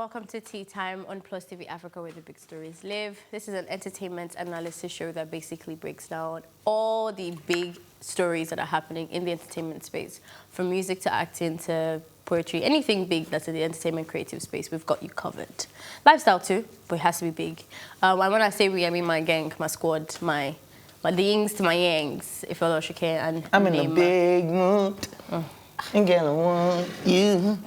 welcome to Tea Time on PlusTvAfrica, where the big stories live. This is an entertainment analysis show that basically breaks down all the big stories that are happening in the entertainment space, from music to acting to poetry, anything big that's in the entertainment creative space, we've got you covered. Lifestyle too, but it has to be big. And when I say we, I mean my gang, my squad, the yings to my yangs, if you're not sure, and I'm in a big mood. And girl, I want you.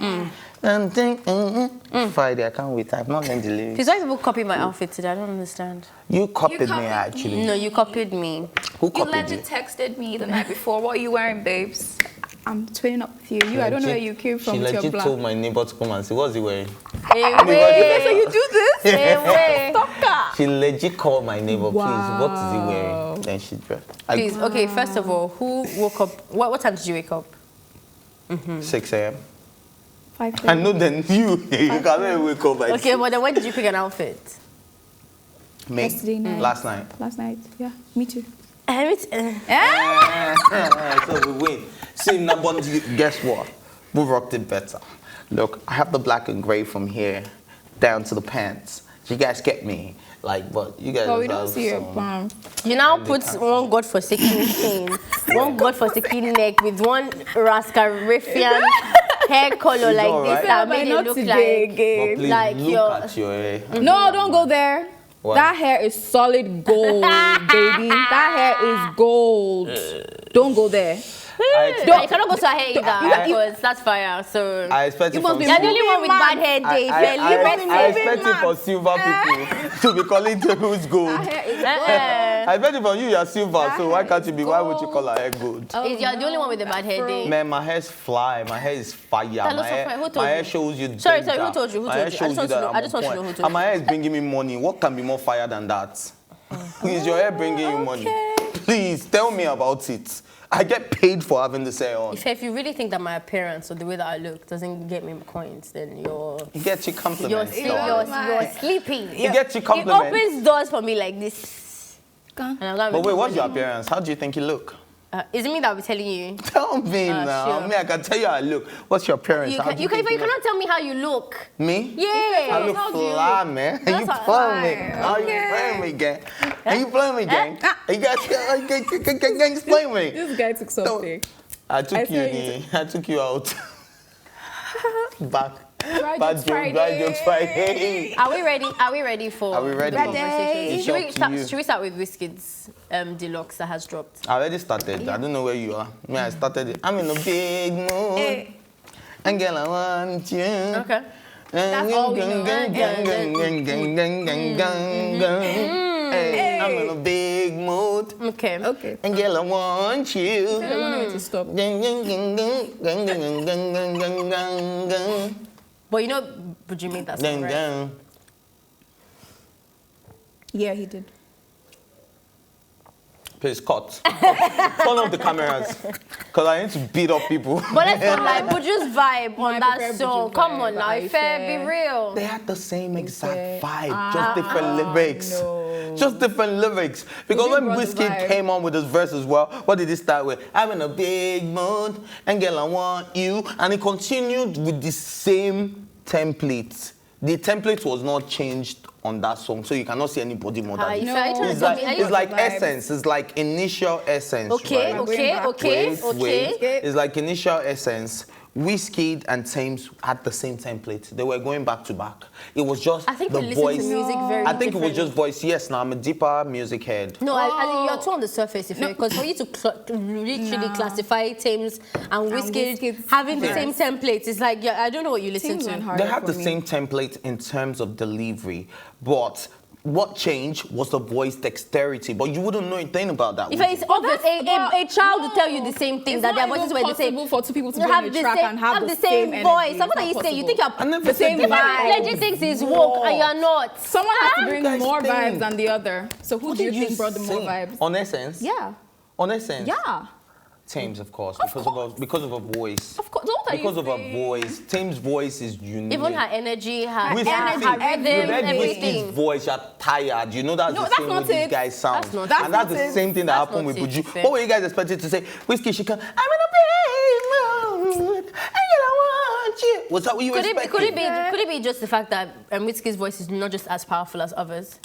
Friday, I can't wait. I've not learned the lyrics. Please, why people copy my outfit today? I don't understand. You copied me, actually. No, you copied me. Who copied you? You legit texted me the night before. What are you wearing, babes? I'm twinning up with you. I don't know where you came from with your She black. legit told my neighbor to come and say, what's he wearing? So you do this? Stalker. She legit called my neighbor, please, what is he wearing? Then she dressed. Please, okay, first of all, who woke up? What time did you wake up? 6 a.m. 5:30. I know then you can't wake up by Okay, but then when did you pick an outfit? Yesterday night. Last night. Last night, yeah. Me too. So we win. See, now, but guess what? We rocked it better. Look, I have the black and gray from here down to the pants. You guys get me? Like, but you guys. But we don't see your palm. You now put one godforsaken chain, one godforsaken neck with one Rascarifian hair color like alright. this that But made not it look today like again. Please like look your- at your hair. No, don't go there. What? That hair is solid gold, baby. That hair is gold. Don't go there. you cannot go to her hair either because that's fire. So I expect You it must from be you're the only one with bad hair day. I expect it for silver people to be calling tables gold. That hair is gold. I expect it from you, you're silver, That so why hair can't you is be? Why would you gold. call her hair gold? You're the only one with the bad hair day. Man, my hair's fly. My hair is fire. That looks My so fine. Who told hair you? shows you. Sorry, danger. who told you? Who My told hair you? shows you that I just I'm want to on know who point. told And my hair is bringing me money. What can be more fire than that? Is your hair bringing you money? Please tell me about it. I get paid for having this hair on. If you really think that my appearance or the way that I look doesn't get me coins, then you're You get your compliments. you're sleeping. You get your compliments. It opens doors for me like this. And I'm gonna But be wait, what's your appearance? How do you think you look? is it me that will be telling you? Tell me now. sure. I mean, I can tell you how I look. What's your appearance? You How do cannot look? tell me how you look. Me? Yeah. I look fly, man. Are you playing me? Are you playing me, gang? Are you playing me, gang? You guys playing me? This guy took something. I took you out. Back. Bad jokes Friday. Are we ready? Are we ready for? Are we ready? the conversation? It's up to you. Should we start with Wizkid's Deluxe that has dropped? I already started. I don't know where you are. Me, I started it. I'm in a big mood. And girl, I want you. Okay. That's all we know. Hey, I'm in a big mood. Okay. Okay. And girl, I want you. I want me to stop. But you know, Buju made that song, right? Yeah, he did. Please cut. Turn off the cameras. Because I need to beat up people. But let's not lie, Buju's vibe on I that prefer song. Buju's Come vibe, on now, I if say. be real. They had the same exact Okay. vibe, just different lyrics. No. Just different lyrics. Because when brought the Wizkid vibe. came on with his verse as well, what did he start with? I'm in a big mood, and girl, I want you. And he continued with the same template. The template was not changed on that song, so you cannot see anybody more than No. this. No. It's like Vibes. essence. It's like initial essence. Okay, right? okay. Wait. It's like initial essence. Wizkid and Thames had the same template. They were going back to back. It was just I think the we listen voice. to music very I think it was differently. just voice. Yes, now I'm a deeper music head. No, you're too on the surface, because for you to literally classify Thames and Wizkid Wizkid's having the verse. same templates, it's like, I don't know what you listen Thames to. went harder They had for the me. same template in terms of delivery, but what changed was the voice dexterity. But you wouldn't know anything about that. If would it's you? obvious, a child will tell you the same thing, It's that their not voices even were the same. possible for two people to You be on the track and have the same energy. voice. It's So what not are you saying? You possible. think you're I never the said same that. vibe. Legend thinks he's woke and you're not. Someone has to bring guys more think? vibes than the other. So who What do you did think brought the more say? vibes? On essence? Yeah. On essence? Yeah. Thames, of course, because of her voice. Of course. Don't Because of her voice. Thames' voice is unique. Even her energy, her Wizkid, rhythm, you read everything. Wizkid's voice, you're tired. You know that's No, the that's same way not these it. guys sound. That's not and it. that's not the it. same thing that That's happened with not it, Buju. fair. What were you guys expecting to say? Wizkid, she can, I'm in a big mood, and you don't want you. Was that what you expected? Could it be just the fact that Wizkid's voice is not just as powerful as others?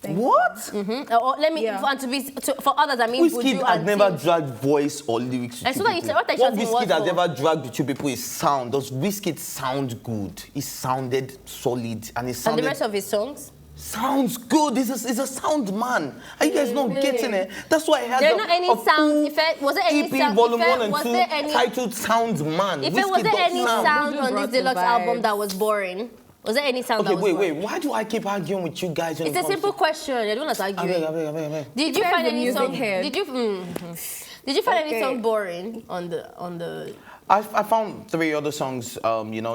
What? Or let me, for others, I mean, Wizkid has never dragged voice or lyrics with two people. What Wizkid has ever dragged with two people is sound. Does Wizkid sound good? He sounded solid and he sounded... And the rest of his songs? Sounds good. He's a sound man. Are you guys not getting it? That's why I had there are not any sound. Was there any EP sound? Volume 1 and 2 titled Sound Man. If was there any sound on this Deluxe album that was boring? Was there any sound that was boring? Wait. Why do I keep arguing with you guys? It's a simple question. I don't want to argue. Did you find any song? Did you find any song boring on the? I found 3 other songs,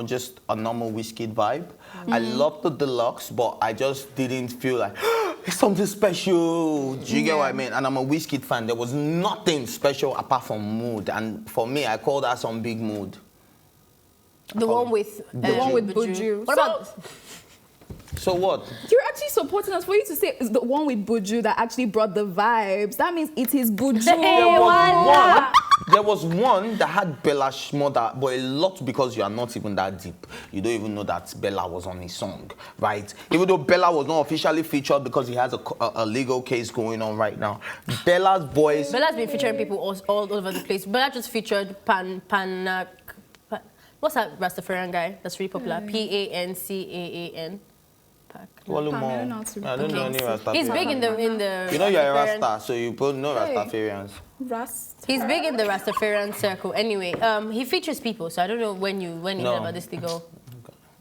just a normal Wizkid vibe. I loved the Deluxe, but I just didn't feel like it's something special. Do you get what I mean? And I'm a Wizkid fan. There was nothing special apart from mood. And for me, I call that some big mood. The one with Buju. What about? So what? You're actually supporting us. For you to say it's the one with Buju that actually brought the vibes, that means it is Buju. There was one that had Bella Shmurda, but a lot because you are not even that deep. You don't even know that Bella was on his song, right? Even though Bella was not officially featured because he has a legal case going on right now. Bella's voice... Bella's been featuring people all over the place. Bella just featured what's that Rastafarian guy that's really popular? Pancaan. I don't know any Rastafarian. He's big in the. You know you're a Rasta, so you both know Rastafarians. He's big in the Rastafarian circle. Anyway, he features people, so I don't know when you heard about this thing.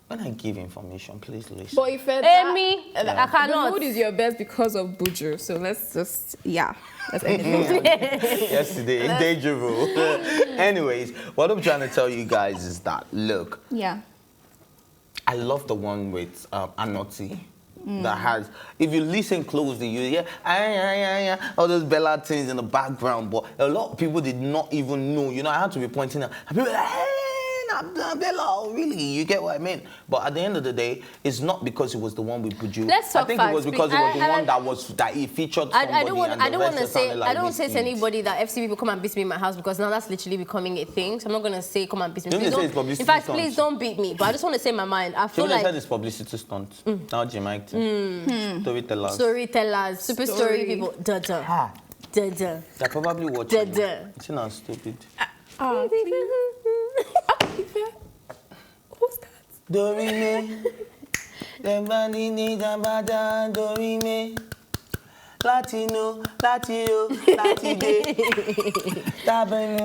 When I give information, please listen. But if I cannot. The mood is your best because of Buju, so let's just let's end it. Yesterday, deja vu. Anyways, what I'm trying to tell you guys is that look. Yeah. I love the one with Anoti. That has, if you listen closely, you hear all those Bella things in the background, but a lot of people did not even know. I had to be pointing out. And people were like, hey, Bella, really? You get what I mean? But at the end of the day, it's not because it was the one with Buju. I think it was because it was the one that he featured somebody. I don't want to say to anybody that FC people come and beat me in my house, because now that's literally becoming a thing. So I'm not going to say come and beat me. In fact, please don't beat me. But I just want to say my mind. I feel like said it's publicity stunt. Now Jamaica. Storytellers, super story people. They're probably watching. It's not stupid. Who's that? Dorime. Dorime. Latino, Latide.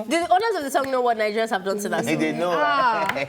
The owners of the song know what Nigerians have done to that song. They know.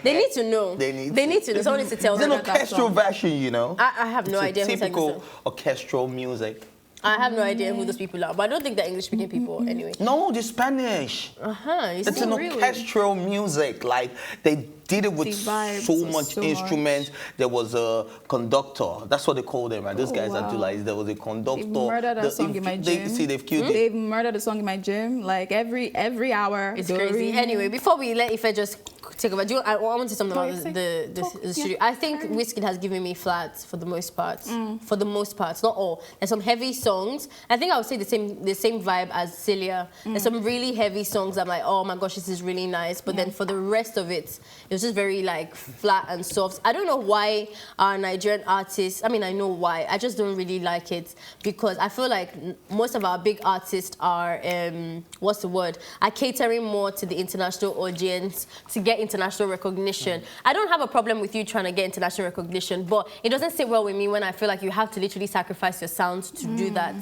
They need to know. They need to know. Someone needs to tell them. It's an orchestral version, I have no idea. Typical orchestral music. I have no idea who those people are, but I don't think they're English-speaking people anyway. No, they're Spanish. It's an orchestral music. Like, they did it with so much instruments. There was a conductor. That's what they call them, right? Those guys that do like, there was a conductor. They've murdered a song in my gym. They've killed it. They've murdered a song in my gym, like every hour. It's crazy. Anyway, before we let Ife just take over, I want to say something about the studio. I think Wizkid has given me flats for the most part. For the most part, not all. There's some heavy songs. I think I would say the same vibe as Celia. There's some really heavy songs. I'm like, oh my gosh, this is really nice. But then for the rest of it, it was just very like flat and soft. I don't know why our Nigerian artists, I mean, I know why. I just don't really like it because I feel like most of our big artists are, are catering more to the international audience to get international recognition. I don't have a problem with you trying to get international recognition, but it doesn't sit well with me when I feel like you have to literally sacrifice your sound to do that.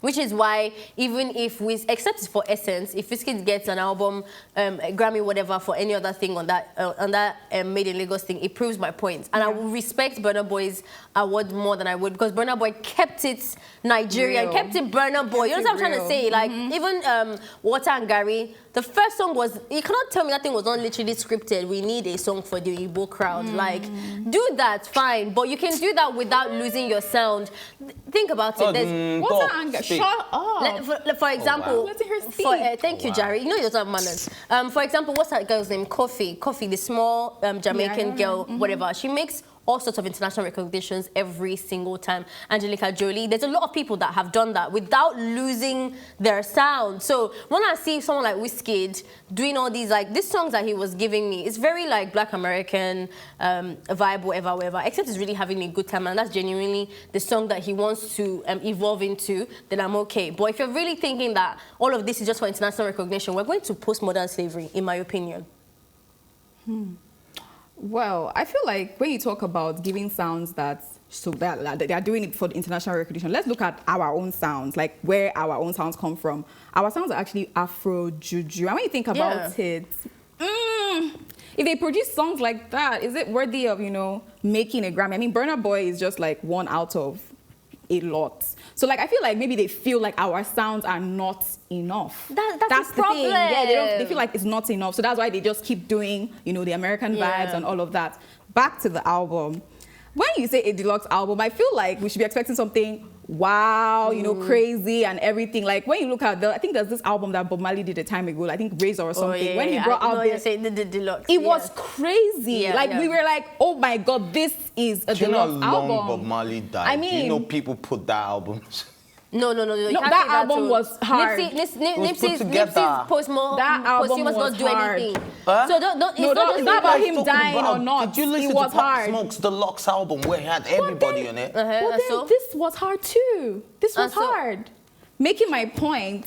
Which is why, even if except for Essence, if Wizkid gets an album, a Grammy, whatever, for any other thing on that Made in Lagos thing, it proves my point. And I would respect Burna Boy's award more than I would, because Burna Boy kept it Nigerian, kept it Burna Boy. You know what I'm trying to say? Like, even Water and Gary, the first song was, you cannot tell me that thing was not literally scripted. We need a song for the Igbo crowd. Like, do that, fine. But you can do that without losing your sound. Think about it. Water and Gary. Shut up. For example, letting her speak. Thank you, Jerry. You know you don't have manners. For example, what's that girl's name? Kofi, the small Jamaican girl, whatever. She makes all sorts of international recognitions every single time. Angelica Jolie, there's a lot of people that have done that without losing their sound. So when I see someone like Wizkid doing all these, like, these songs that he was giving me, it's very like Black American vibe, whatever, except he's really having a good time, and that's genuinely the song that he wants to evolve into, then I'm okay. But if you're really thinking that all of this is just for international recognition, we're going to postmodern slavery, in my opinion. Well, I feel like when you talk about giving sounds that they are doing it for the international recognition, let's look at our own sounds, like where our own sounds come from. Our sounds are actually Afro Juju. And when you think about it, if they produce songs like that, is it worthy of, you know, making a Grammy? I mean, Burna Boy is just like one out of a lot. So like, I feel like maybe they feel like our sounds are not enough. That's the problem. thing. Yeah, they feel like it's not enough. So that's why they just keep doing, you know, the American vibes and all of that. Back to the album. When you say a deluxe album, I feel like we should be expecting something wow, you know, crazy and everything. Like when you look at I think there's this album that Bob Marley did a time ago, I think Razor or something. When he brought out you're saying the deluxe. It was crazy. We were like, oh my God, this is a deluxe album. How long Bob Marley died? I mean, do you know people put that album? No, that album was hard. Nipsey's posthumous not do anything. Huh? So it's not about him dying or not. Did you listen to Pop Smoke's Deluxe album where he had everybody on it? But then this was hard too. This was hard. Making my point,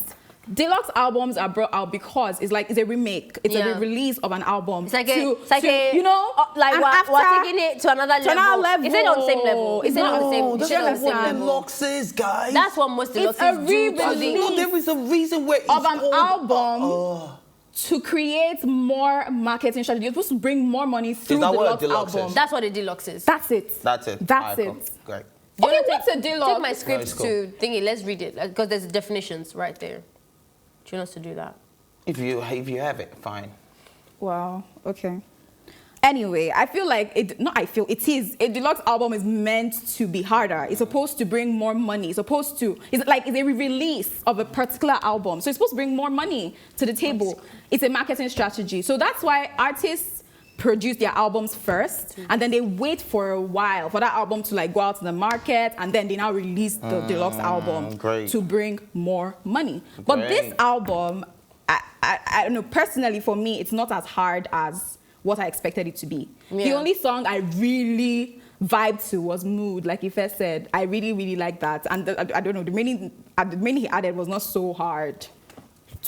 deluxe albums are brought out because it's a remake. It's a release of an album. It's like you know, like we're taking it to another level. Is it on the same level? Is it on the same level? That's what deluxe is, guys. That's what most deluxes do. No, there is a reason where it's of an album to create more marketing strategy. You're supposed to bring more money through the deluxe album. That's what a deluxe is. That's it. That's it. Great. Okay, what's a deluxe? Take my script to thingy. Let's read it because there's definitions right there. Do you want us to do that? If you have it, fine. Wow. Okay. Anyway, I feel like it is a deluxe album is meant to be harder. It's supposed to bring more money. It's a release of a particular album. So it's supposed to bring more money to the table. It's a marketing strategy. So that's why artists produce their albums first, and then they wait for a while for that album to like go out to the market, and then they now release the deluxe album to bring more money. But this album, I don't know, personally for me, it's not as hard as what I expected it to be. The only song I really vibed to was Mood, like Ife said. I really, really like that. And I don't know, the meaning he added was not so hard.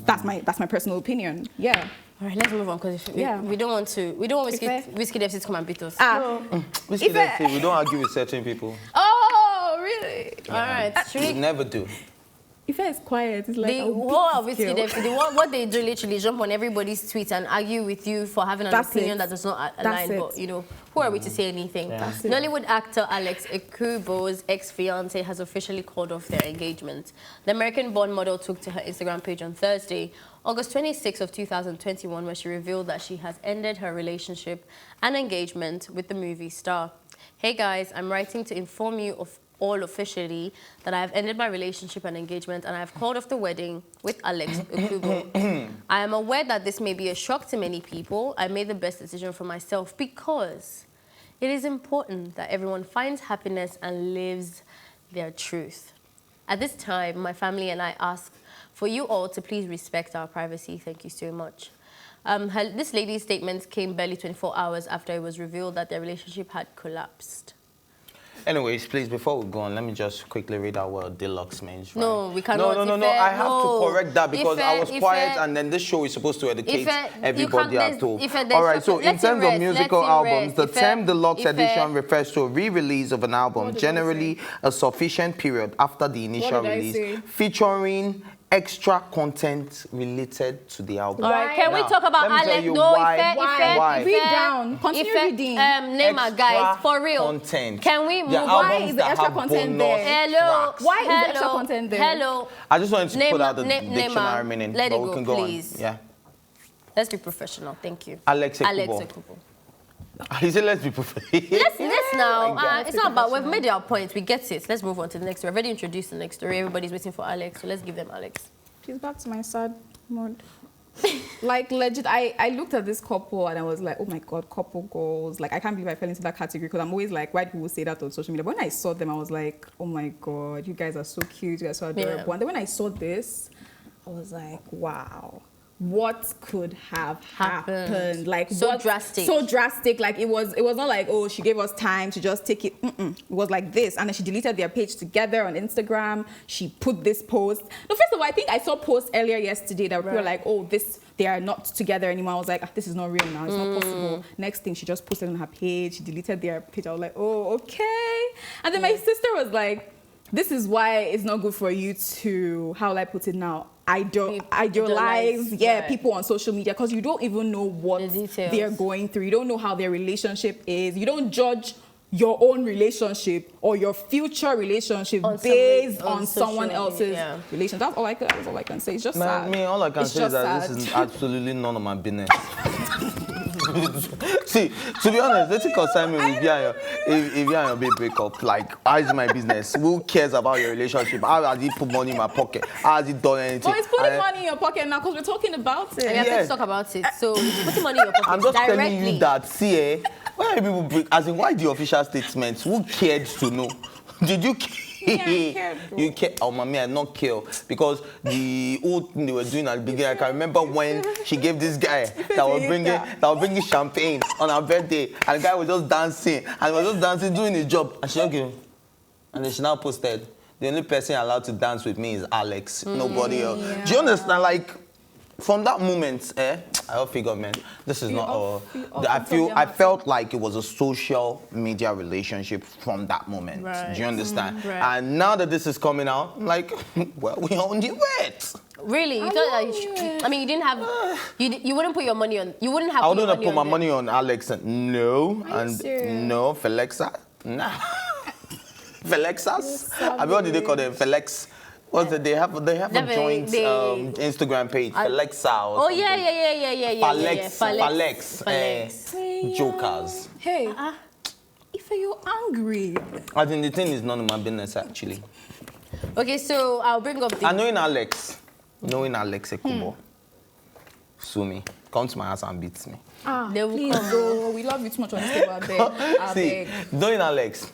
That's my personal opinion. Yeah. All right, let's move on because we don't want Wizkid FC to come and beat us. Wizkid FC, we don't argue with certain people. Oh, really? All right. We never do. If it's quiet, it's like the whole of Wizkid FC, what they do literally jump on everybody's tweets and argue with you for having an opinion that does not align. But you know, who are we to say anything? Nollywood actor Alexx Ekubo's ex-fiancee has officially called off their engagement. The American-born model took to her Instagram page on Thursday, August 26 of 2021, where she revealed that she has ended her relationship and engagement with the movie star. Hey guys, I'm writing to inform you of all officially that I have ended my relationship and engagement, and I have called off the wedding with Alexx Ekubo. I am aware that this may be a shock to many people. I made the best decision for myself because it is important that everyone finds happiness and lives their truth. At this time, my family and I ask for you all to please respect our privacy. Thank you so much. This lady's statement came barely 24 hours after it was revealed that their relationship had collapsed. Anyways, please, before we go on, let me just quickly read out what deluxe means, right? No, we cannot. No, I have to correct that because I was quiet and then this show is supposed to educate everybody at all. All right, so in terms of musical albums, the term deluxe edition refers to a re-release of an album, generally a sufficient period after the initial release, featuring extra content related to the album. All right, can we talk about Alex? Why? Read down. Continue reading. Neymar, guys, for real. Content. Can we move? Why is the extra content there? Hello. Why is the extra content there? Hello. I just wanted to put out the dictionary meaning. Let it we can go, go please. on. Yeah. Let's be professional. Thank you. Alexx Ekubo. He said, let's be professional. Let's now. It's not about, we've made our point. We get it. Let's move on to the next story. We've already introduced the next story. Everybody's waiting for Alex, so let's give them Alex. She's back to my sad mode. Like, legit, I looked at this couple and I was like, oh my God, couple goals. Like, I can't believe I fell into that category because I'm always like, why do people say that on social media? But when I saw them, I was like, oh my God, you guys are so cute. You guys are so adorable. Yeah. And then when I saw this, I was like, wow. What could have happened? Like, so what, drastic. So drastic. Like, it was not like, oh, she gave us time to just take it. It was like this. And then she deleted their page together on Instagram. She put this post. No, first of all, I think I saw posts earlier yesterday that people were like, oh, they are not together anymore. I was like, this is not real now. It's not possible. Next thing, she just posted on her page. She deleted their page. I was like, oh, okay. And then my sister was like, this is why it's not good for you to, how will I put it now? Idealize people on social media because you don't even know what they're going through. You don't know how their relationship is. You don't judge your own relationship or your future relationship based on someone else's relation. That's all I can say. It's just sad. Me, all I can say is that this is absolutely none of my business. See, to be honest, let's concern me if you and your babe break up. Like, how is my business? Who cares about your relationship? How has he put money in my pocket? How has he done anything? Well, he's putting money in your pocket now because we're talking about it. And you have to talk about it. So he's putting money in your pocket. I'm just directly. telling you that, see, why people break? As in, why the official statements? Who cared to know? Did you care? Yeah, I cared, bro. You care? Oh, mommy, I not care because the old thing they were doing at the beginning. I can remember when she gave this guy that was bringing champagne on her birthday, and the guy was just dancing doing his job, and she okay. And then she now posted, the only person allowed to dance with me is Alex, nobody else. Do you understand? Like, from that moment, I figured, man, this is not. I felt like it was a social media relationship from that moment. Right. Do you understand? Right. And now that this is coming out, I'm like, well, we on the wet. Really? You thought that? I mean, you didn't have. You wouldn't put your money on. You wouldn't have. I wouldn't have put my money on Alex. No, and no, Felexa. Nah. Felexas? I mean, what did they call them? Felex. What's it? They have a joint Instagram page, Felexa. Oh yeah. Falex. Jokers. Hey, if you're angry. I think the thing is none of my business actually. Okay, so I'll bring up the. And knowing Alexx Ekubo, sue me. Come to my house and beat me. Please go. We love you too much on this table. I beg. See, knowing Alexx,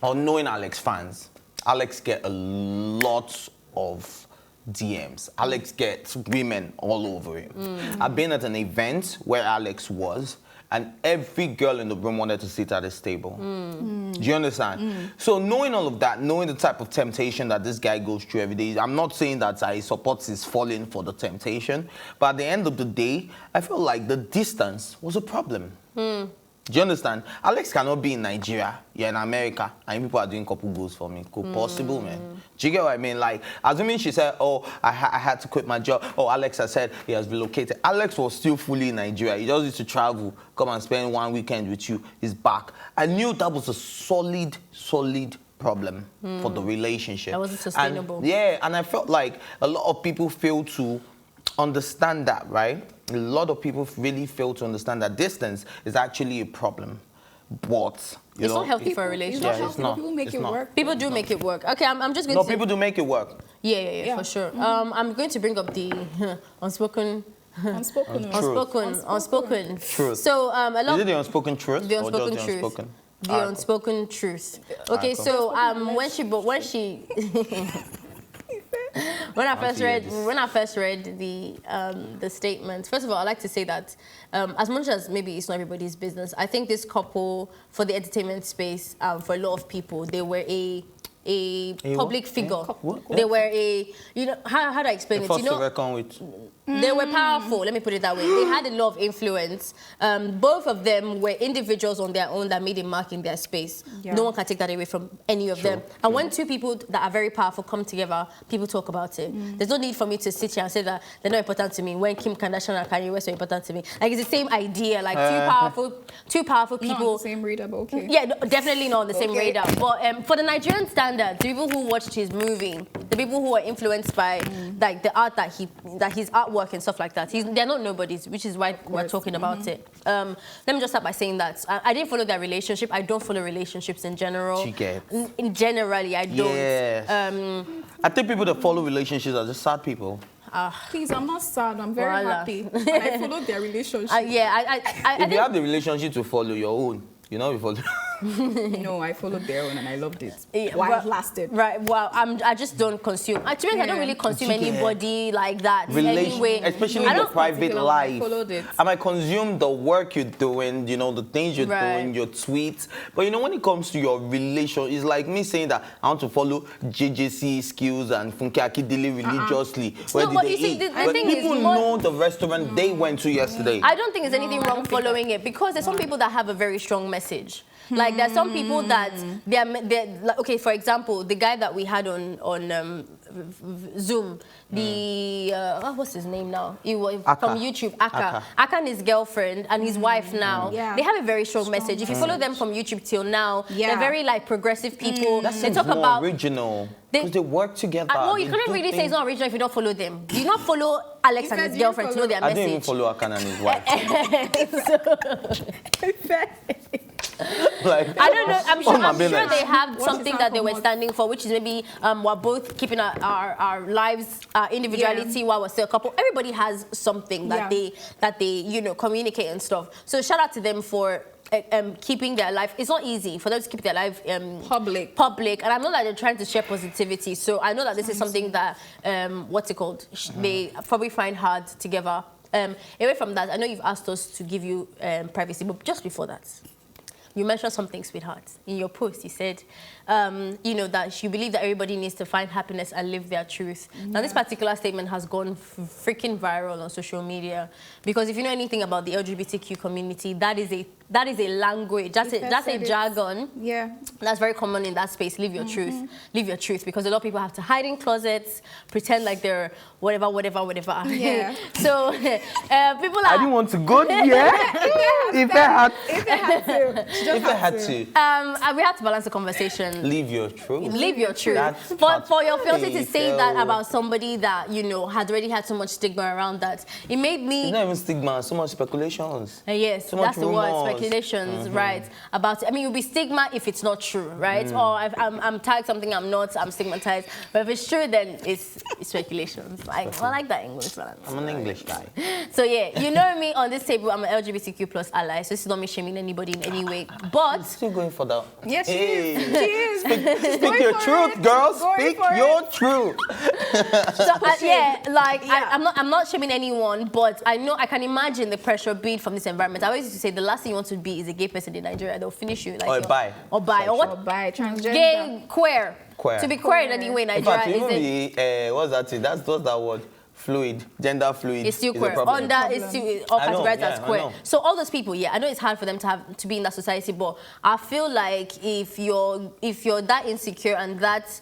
or knowing Alexx fans, Alexx get a lot of DMs. Alexx gets women all over him. I've been at an event where Alexx was, and every girl in the room wanted to sit at his table. Do you understand? So knowing all of that, knowing the type of temptation that this guy goes through every day, I'm not saying that I support his falling for the temptation, but at the end of the day, I feel like the distance was a problem. Do you understand? Alexx cannot be in Nigeria, you're in America, and people are doing couple goals for me. Cool, possible, man. Do you get what I mean? Like, assuming she said, oh, I had to quit my job. Oh, Alexx has said he has relocated. Alexx was still fully in Nigeria. He just used to travel, come and spend one weekend with you. He's back. I knew that was a solid problem for the relationship. That wasn't sustainable. And I felt like a lot of people fail to understand that, right? A lot of people really fail to understand that distance is actually a problem. But, it's not healthy for a relationship. It's not. People make it work. People do make it work. Okay, I'm just going to... No, people do make it work. Yeah, for sure. I'm going to bring up the unspoken truth. So, a lot... Is it the unspoken truth? The unspoken or just truth. the unspoken? The unspoken truth. Okay, so when I first read the statement, first of all, I like to say that as much as maybe it's not everybody's business, I think this couple, for the entertainment space, for a lot of people, they were a public figure. What? They were how do I explain it? They were powerful, let me put it that way. They had a lot of influence. Both of them were individuals on their own that made a mark in their space. Yeah. No one can take that away from any of them. And when two people that are very powerful come together, people talk about it. There's no need for me to sit here and say that they're not important to me when Kim Kardashian and Kanye West are important to me. Like, it's the same idea, like two powerful people. Not on the same radar, but okay. Yeah, no, definitely not on the same radar. But for the Nigerian standards, the people who watched his movie, the people who were influenced by like the art that his artwork and stuff like that, they're not nobodies, which is why we're talking about it. Let me just start by saying that I didn't follow their relationship. I don't follow relationships in general. Generally, I don't. Yeah. I think people that follow relationships are just sad people. Please, I'm not sad. I'm very happy. And I followed their relationship. If you have the relationship to follow your own, you know, you follow. No, I followed their own and I loved it. Why it lasted. Right. Well, I just don't consume. To be honest, I don't really consume anybody like that. Anyway, especially in your private life. I followed it. I might consume the work you're doing, you know, the things you're doing, your tweets. But you know, when it comes to your relation, it's like me saying that I want to follow JJC Skills and Funke Akindele religiously. Where No, did but they you see, eat? the But thing is people more- know the restaurant they went to yesterday. I don't think there's anything wrong following it because there's some people that have a very strong message. Like there's some people that they're like, okay, for example, the guy that we had on Zoom, the what's his name now? He was from YouTube, Aka and his girlfriend and his wife now. They have a very strong message. If you follow them from YouTube till now, they're very like progressive people. That They seems talk more about original because they work together. well, you couldn't really say it's not original if you don't follow them. Do you not follow Alex and his girlfriend to know their I message? didn't even follow Akan and his wife. Like, I don't know. I'm sure business. they have something that they were standing for, which is maybe we're both keeping our lives, individuality while we're still a couple. Everybody has something that they you know communicate and stuff. So shout out to them for keeping their life. It's not easy for them to keep their life public, and I know that they're trying to share positivity. So I know that this is something that what's it called? They probably find hard together. Away from that, I know you've asked us to give you privacy, but just before that, you mentioned something, sweetheart. In your post, you said, you know, that you believe that everybody needs to find happiness and live their truth. Now, this particular statement has gone freaking viral on social media because if you know anything about the LGBTQ community, that is a language, that's a jargon. That's very common in that space. Live your truth. Live your truth, because a lot of people have to hide in closets, pretend like they're whatever. So people are... I didn't want to go there. If I had to. We have to balance the conversation. Live your truth. Live your truth. But for your fiancé to say that about somebody that, you know, had already had so much stigma around that, it made me... It's not even stigma, so much speculations. Yes, so that's the word, rumors. speculations, right? About it. I mean, it would be stigma if it's not true, right? Or if I'm tagged something I'm not, I'm stigmatized. But if it's true, then it's speculations. I like that English balance. I'm an English guy. So yeah, you know me, on this table, I'm an LGBTQ plus ally, so this is not me shaming anybody in any way. But... Still going for that. Yes, she is. She is. Speak your truth, girl. Speak your truth. So I'm not shaming anyone, but I know I can imagine the pressure being from this environment. I always used to say the last thing you want to be is a gay person in Nigeria. They'll finish you like or bi. Or Transgender. Gay, queer. To be queer in any way in Nigeria in fact, even what's that thing? What's that word? Fluid, gender fluid. It's still queer. It's still all categorized as queer. So all those people, I know it's hard for them to be in that society, but I feel like if you're that insecure and that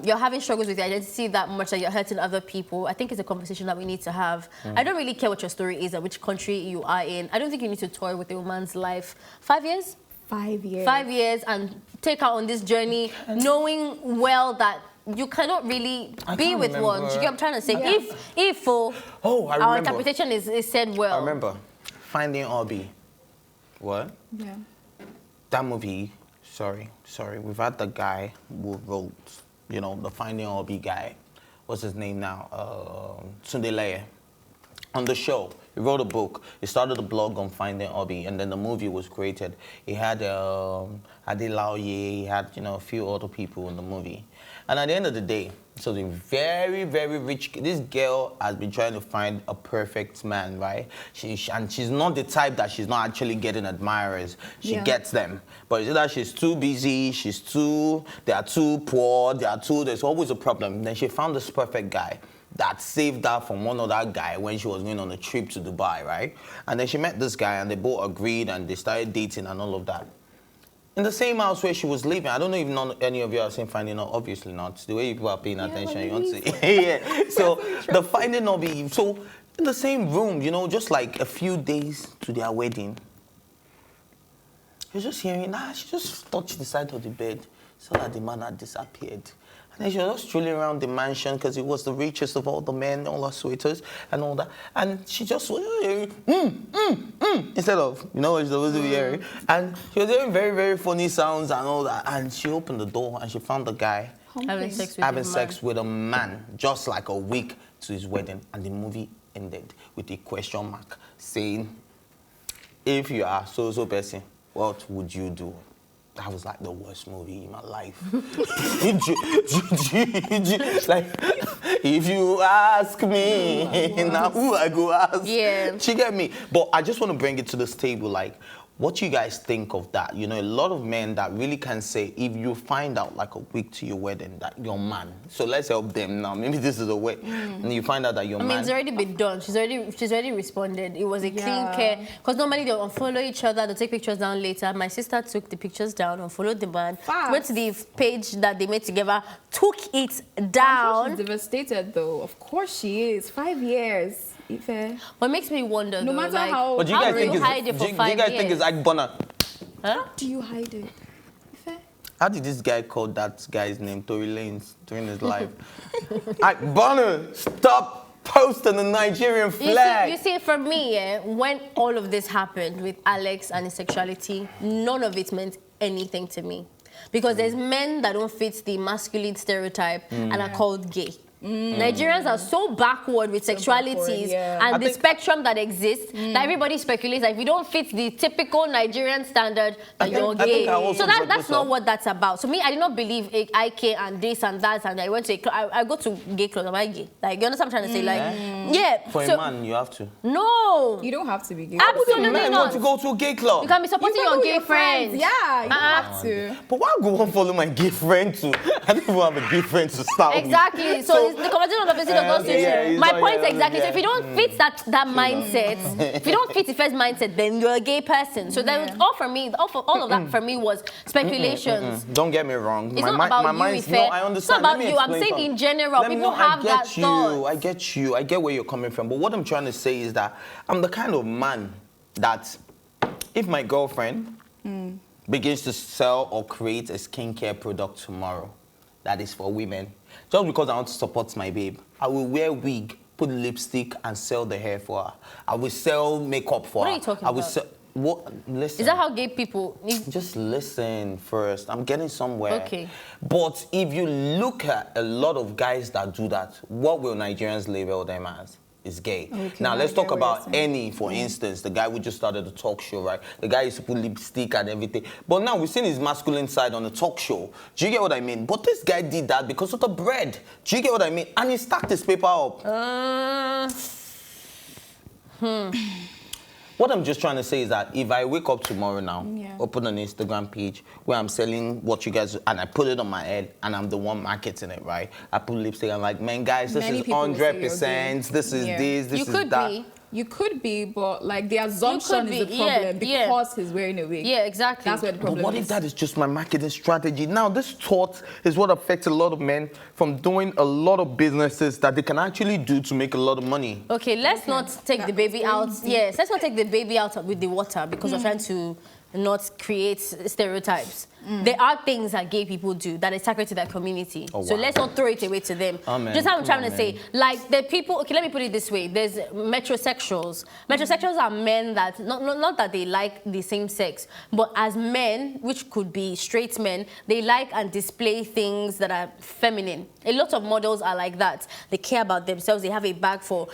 you're having struggles with your identity that much that you're hurting other people, I think it's a conversation that we need to have. I don't really care what your story is or which country you are in. I don't think you need to toy with a woman's life. 5 years? 5 years. 5 years and take her on this journey knowing well that you cannot really be with one. Do you get what I'm trying to say? If our interpretation is said well. I remember Finding Obi. What? Yeah. That movie, sorry. We've had the guy who wrote, you know, the Finding Obi guy. What's his name now? Sundeleye. On the show, he wrote a book. He started a blog on Finding Obi, and then the movie was created. He had Adelaoye, he had, you know, a few other people in the movie. And at the end of the day, so the very, very rich, this girl has been trying to find a perfect man, right? And she's not the type that she's not actually getting admirers. She gets them. But it's either she's too busy, they are too poor, there's always a problem. Then she found this perfect guy that saved her from one other guy when she was going on a trip to Dubai, right? And then she met this guy and they both agreed and they started dating and all of that. In the same house where she was living, I don't know if any of you are saying Finding Obi, obviously not. The way people are paying attention, you want to say. So the Finding Obi, so in the same room, you know, just like a few days to their wedding, you're just hearing, she just touched the side of the bed, so that the man had disappeared. And then she was just strolling around the mansion because it was the richest of all the men, all her suitors and all that. And she just was instead of, you know what she's supposed to be hearing. And she was hearing very, very funny sounds and all that. And she opened the door and she found the guy having sex with a man just like a week to his wedding, and the movie ended with a question mark saying, if you are so person, what would you do? That was like the worst movie in my life. Like, if you ask me, now who I go ask? Yeah. She get me. But I just want to bring it to this table, like, what you guys think of that? You know, a lot of men that really can say, if you find out like a week to your wedding that your man, so let's help them now. Maybe this is a way. And you find out that your man. I mean, it's already been done. She's already responded. It was a clean care. Because normally they'll unfollow each other, they'll take pictures down later. My sister took the pictures down, unfollowed the man, went to the page that they made together, took it down. I'm sure she's devastated though. Of course she is. 5 years. Ife. What makes me wonder, No though, matter like, how. But do you guys think hide it for do you 5 guys years? think it's like Bonner? Huh? How do you hide it? Ife? How did this guy call that guy's name, Tory Lanez, during his life? Bonner, stop posting the Nigerian flag. You see, for me, when all of this happened with Alexx and his sexuality, none of it meant anything to me. Because there's men that don't fit the masculine stereotype and are called gay. Nigerians are so backward with sexualities and the spectrum that exists that everybody speculates that if you don't fit the typical Nigerian standard, that you're gay. So that's not what that's about. So me, I did not believe IK and this and that, and I went to I go to gay clubs. Am I gay? Like, you understand what I'm trying to say? Like, yeah. For a man, you have to. No. You don't have to be gay. Absolutely Men not. want to go to a gay club. You can be supporting your gay friends. Yeah, you have to. But why go and follow my gay friend too? I don't even have a gay friend to start Exactly. So the conversation of the visit does not my point is exactly. So if you don't fit that mindset, if you don't fit the first mindset, then you're a gay person. So that was all for me. All of that for me was speculations. Don't get me wrong. It's not about you, Ife. No, I understand. It's not about you. I'm saying in general, people have that thought. I get you. I get where you're coming from. But what I'm trying to say is that I'm the kind of man that if my girlfriend begins to sell or create a skincare product tomorrow that is for women, just because I want to support my babe, I will wear wig, put lipstick, and sell the hair for her. I will sell makeup for her. What are you talking about? Sell, what? Listen. Is that how gay people... Just listen first. I'm getting somewhere. Okay. But if you look at a lot of guys that do that, what will Nigerians label them as? Is gay. Okay, now let's talk about Annie, for instance, the guy who just started the talk show, right? The guy used to put lipstick and everything. But now we've seen his masculine side on the talk show. Do you get what I mean? But this guy did that because of the bread. Do you get what I mean? And he stacked his paper up. What I'm just trying to say is that if I wake up tomorrow now, open an Instagram page where I'm selling what you guys, and I put it on my head, and I'm the one marketing it, right? I put lipstick, I'm like, man, guys, this is 100%, this is this is that. You could be, but like the assumption is the problem because he's wearing a wig. Yeah, exactly. That's where the problem is. But what if that is just my marketing strategy? Now, this thought is what affects a lot of men from doing a lot of businesses that they can actually do to make a lot of money. Okay, let's not take the baby out. Yes, let's not take the baby out with the water because we're trying to not create stereotypes. There are things that gay people do that is sacred to their community. So let's not throw it away to them. Just how I'm trying to say. Like the people, okay, let me put it this way. There's metrosexuals. Metrosexuals are men that, not that they like the same sex, but as men, which could be straight men, they like and display things that are feminine. A lot of models are like that. They care about themselves. They have a bag for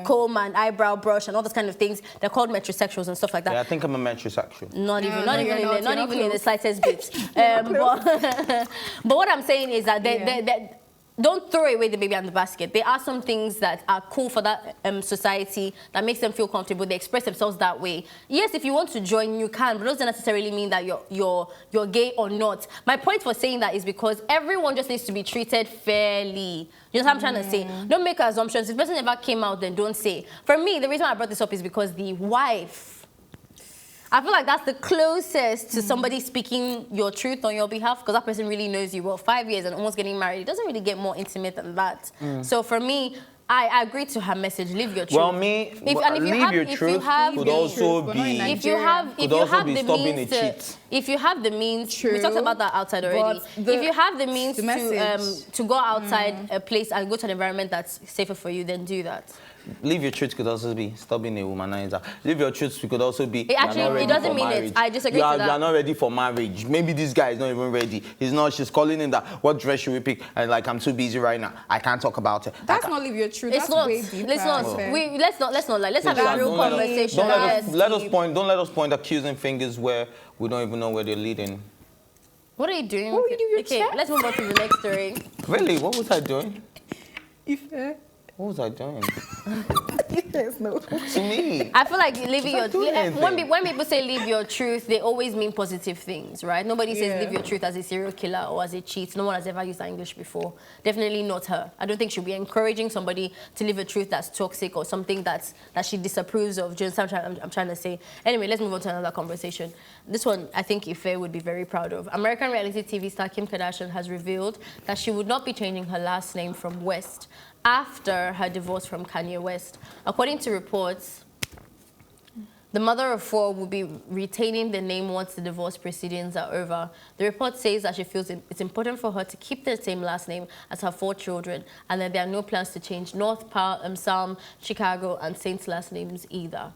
comb and eyebrow brush and all those kind of things. They're called metrosexuals and stuff like that. Yeah, I think I'm a metrosexual. Not even in the slightest bit. But what I'm saying is that don't throw away the baby in the basket. There are some things that are cool for that society that makes them feel comfortable. They express themselves that way. Yes, if you want to join, you can, but it doesn't necessarily mean that you're gay or not. My point for saying that is because everyone just needs to be treated fairly. You know what I'm trying to say? Don't make assumptions. If the person never came out, then don't say. For me, the reason I brought this up is because the wife, I feel like that's the closest to somebody speaking your truth on your behalf because that person really knows you well. 5 years and almost getting married, it doesn't really get more intimate than that. So for me, I agree to her message. Live your truth. Well, leave your truth could also be if you have the means, we talked about that outside already. If you have the means to go outside a place and go to an environment that's safer for you, then do that. Leave your truth could also be stop being a womanizer. Leave your truth could also be. It actually, it doesn't mean it. I disagree with that. You are not ready for marriage. Maybe this guy is not even ready. He's not. She's calling him that. What dress should we pick? And like, I'm too busy right now. I can't talk about it. That's not leave your truth. It's That's not. way deeper. Let's not. Let's not lie. Let's have a real conversation. Don't let us point accusing fingers where we don't even know where they're leading. What are you doing? What would you do? Okay, let's move on to the next story. Really? What was I doing? Ife. What was I doing? Yes, no. To me. I feel like leaving your doing when people say leave your truth, they always mean positive things, right? Nobody says leave your truth as a serial killer or as a cheat. No one has ever used that English before. Definitely not her. I don't think she'll be encouraging somebody to live a truth that's toxic or something that she disapproves of. Just I'm trying to say. Anyway, let's move on to another conversation. This one I think Ife would be very proud of. American reality TV star Kim Kardashian has revealed that she would not be changing her last name from West after her divorce from Kanye West. According to reports, the mother of four will be retaining the name once the divorce proceedings are over. The report says that she feels it's important for her to keep the same last name as her 4 children, and that there are no plans to change North, Psalm, Chicago, and Saint's last names either.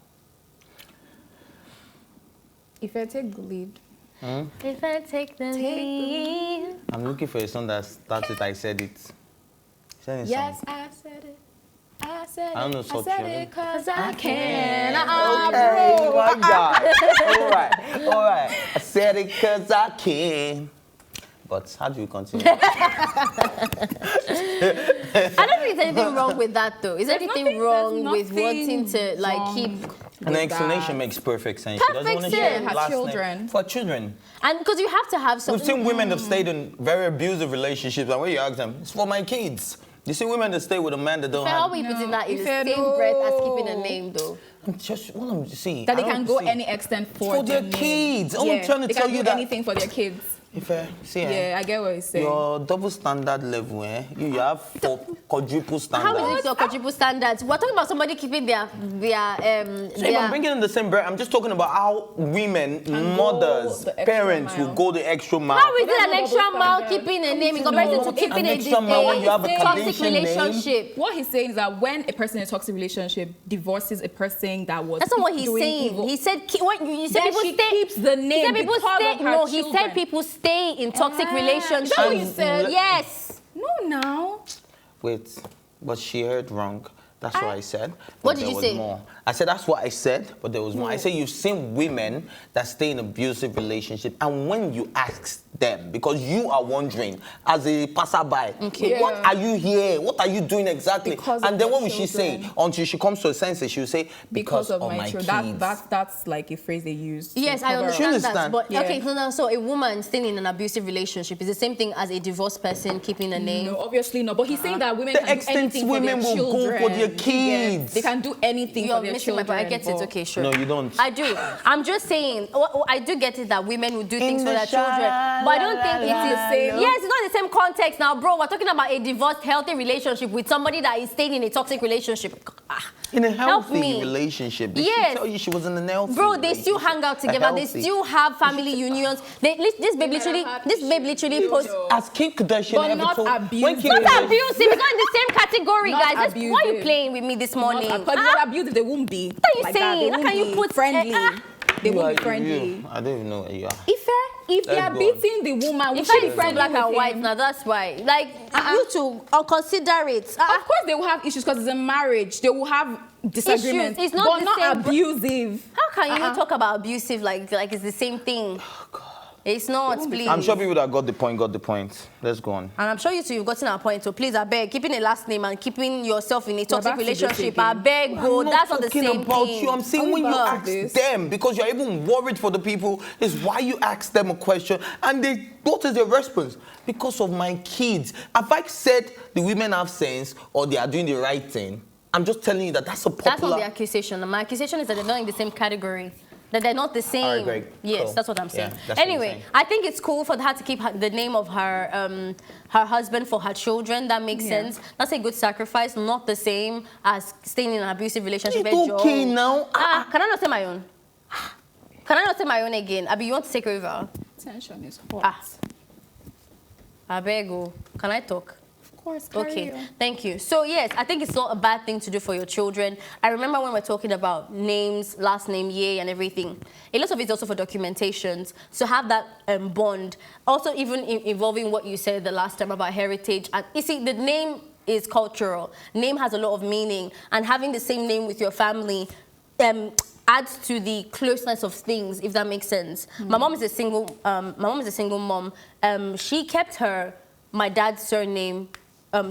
If I take the lead. If I take the lead. I'm looking for a song that starts with I said it. Yes, I said it. I said it. I don't know I said it because I can. Okay, my God. All right. I said it because I can. But how do you continue? I don't think there's anything wrong with that, though. Is there anything wrong with wanting to like keep? An explanation makes perfect sense. Perfect sense. Her children. For children. And because you have to have something. We've seen women that stayed in very abusive relationships, and when you ask them, it's for my kids. You see women that stay with a man that don't have... How are we putting that in the same breath as keeping a name, though? Just want them to see. That they can go any extent for their kids. I'm trying to tell you that... They can do anything for their kids. See, I get what you're saying. Your double standard level, You have quadruple standards. How is it your quadruple standards? We're talking about somebody keeping their So if I'm bringing in the same breath, I'm just talking about how women, mothers, parents will go the extra mile. How is it an extra mile keeping a name in comparison to keeping a toxic relationship? What he's saying is that when a person in a toxic relationship divorces a person that was... That's not what he's saying. Evil, he said people she keeps the name because of her No, he children. said people stay in toxic relationships. Is that what you said? Yes. No, now. Wait, but she heard wrong. That's what I said. What did you say? More. I said that's what I said, but there was more. I said you've seen women that stay in abusive relationship, and when you ask them, because you are wondering as a passerby, what are you here? What are you doing exactly? And then what will she say? Until she comes to her senses, she'll say, because of my kids. That's like a phrase they use. Yes, I understand that. But okay, so a woman staying in an abusive relationship is the same thing as a divorced person keeping a name? No, obviously not. But he's saying that women can do anything for their children. Women will go for their kids. They can do anything for their children. I get it. Okay, sure. No, you don't. I do. I'm just saying. I do get it that women will do things for their children, but I don't think it is the same. Yes, it's not the same context now, bro. We're talking about a divorced, healthy relationship with somebody that is staying in a toxic relationship. In a healthy relationship. Did she tell you she was in a healthy Bro, they still hang out together. They still have family unions. This babe literally posts. As Kim Kardashian but not abusive. Not abusive. It's not in the same category, guys. Why are you playing with me this morning? Because they're abusive, they won't be. What are you saying? How can you put friendly? They won't be friendly. I don't even know where you are. If they are beating the woman, if I be friendly black and white, now that's why. Like, you two consider it. Of course, they will have issues because it's a marriage. They will have disagreements. It's not but not abusive. How can you talk about abusive like it's the same thing? Oh, God. It's not, please. I'm sure people that got the point. Let's go on. And I'm sure you two, you've gotten our point. So please, I beg, keeping a last name and keeping yourself in a toxic relationship, I beg, go. That's not the same thing. I'm saying when you ask them, because you're even worried for the people, is why you ask them a question and what is their response? Because of my kids. Have I said the women have sense or they are doing the right thing? I'm just telling you that's a popular... That's not the accusation. My accusation is that they're not in the same category. That they're not the same. All right, great. Yes, cool. That's what I'm saying. Yeah, anyway, I think it's cool for her to keep the name of her husband for her children. That makes sense. That's a good sacrifice. Not the same as staying in an abusive relationship. It's okay now. Can I not say my own? Can I not say my own again? Abi, you want to take over? Tension is hot. I beg you. Can I talk? Of course. Carry Okay, on. thank you. So yes, I think it's not a bad thing to do for your children. I remember when we're talking about names, last name, yay, and everything. A lot of it's also for documentations. So have that bond. Also, even involving what you said the last time about heritage. And you see, the name is cultural. Name has a lot of meaning, and having the same name with your family adds to the closeness of things, if that makes sense. My mom is a single. My mom is a single mom. She kept my dad's surname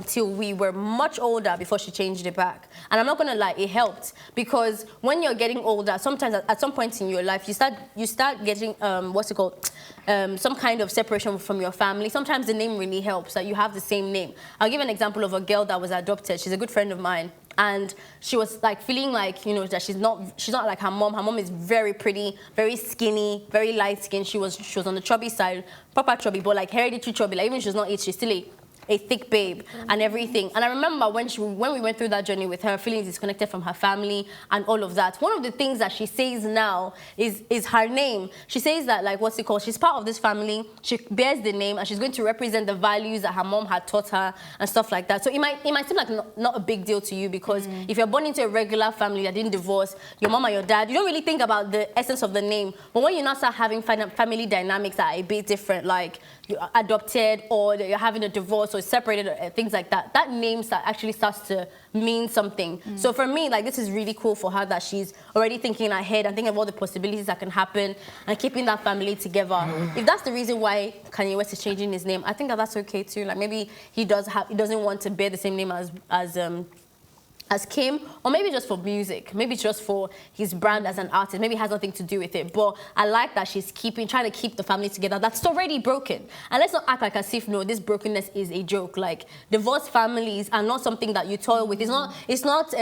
till we were much older before she changed it back. And I'm not gonna lie, it helped, because when you're getting older, sometimes at some point in your life, you start getting what's it called, some kind of separation from your family. Sometimes the name really helps, that you have the same name. I'll give an example of a girl that was adopted. She's a good friend of mine. And she was like feeling like, you know, that she's not like her mom. Her mom is very pretty, very skinny, very light skinned. She was on the chubby side, proper chubby, but like hereditary chubby. Like even if she's not she's still a thick babe and everything. And I remember when we went through that journey with her, feeling disconnected from her family and all of that. One of the things that she says now is her name. She says that, like, what's it called? She's part of this family. She bears the name, and she's going to represent the values that her mom had taught her and stuff like that. So it might seem like not a big deal to you, because if you're born into a regular family that didn't divorce, your mom and your dad, you don't really think about the essence of the name. But when you now start having family dynamics that are a bit different, like you're adopted or you're having a divorce or separated, things like that, that name actually starts to mean something. So for me, like, this is really cool for her that she's already thinking ahead and thinking of all the possibilities that can happen and keeping that family together. If that's the reason why Kanye West is changing his name, I think that's okay too. Like, maybe he doesn't want to bear the same name as Kim, or maybe just for music, maybe just for his brand as an artist. Maybe it has nothing to do with it. But I like that she's trying to keep the family together that's already broken. And let's not act like as if, no, this brokenness is a joke. Like, divorced families are not something that you toil with. It's not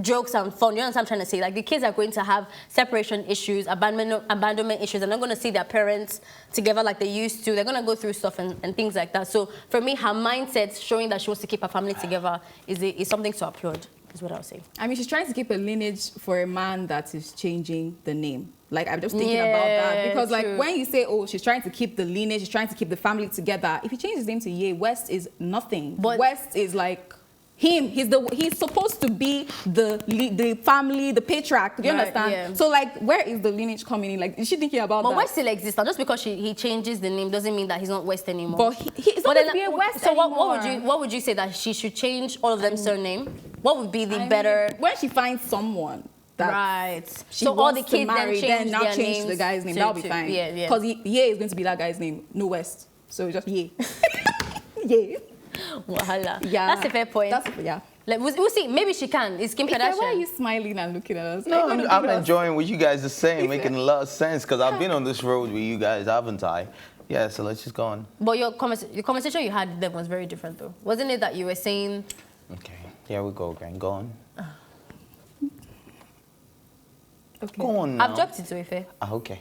jokes and fun. You know what I'm trying to say? Like, the kids are going to have separation issues, abandonment issues. They're not going to see their parents together like they used to. They're going to go through stuff and things like that. So for me, her mindset showing that she wants to keep her family together is something to applaud, is what I'll say. I mean, she's trying to keep a lineage for a man that is changing the name. Like, I'm just thinking about that. Because, true. like, when you say, oh, she's trying to keep the lineage, she's trying to keep the family together, if you change his name to Ye, West is nothing. But West is like him. He's supposed to be the family, the patriarch. Do you understand? Yeah. So, like, where is the lineage coming in? Like, is she thinking about that? But West still exists. Now, just because he changes the name doesn't mean that he's not West anymore. But he's not going to be a West anymore. So what would you say, that she should change all of them surname? What would be the better? When she finds someone that right. she so wants all the kids to marry, then now their change names the guy's name. That'll be fine. Yeah. Because Ye is going to be that guy's name, no West. So just Ye. Ye. Wahala. Yeah. That's a fair point. Yeah. Like, we'll see. Maybe she can. It's Kim Kardashian. Why are you smiling and looking at us? No, I'm enjoying what you guys are saying, making a lot of sense, because I've been on this road with you guys, haven't I? Yeah, so let's just go on. But your conversation you had with them was very different, though. Wasn't it that you were saying... Okay, here we go again. Go on. Okay. Go on now. I've dropped it, to be fair. Okay.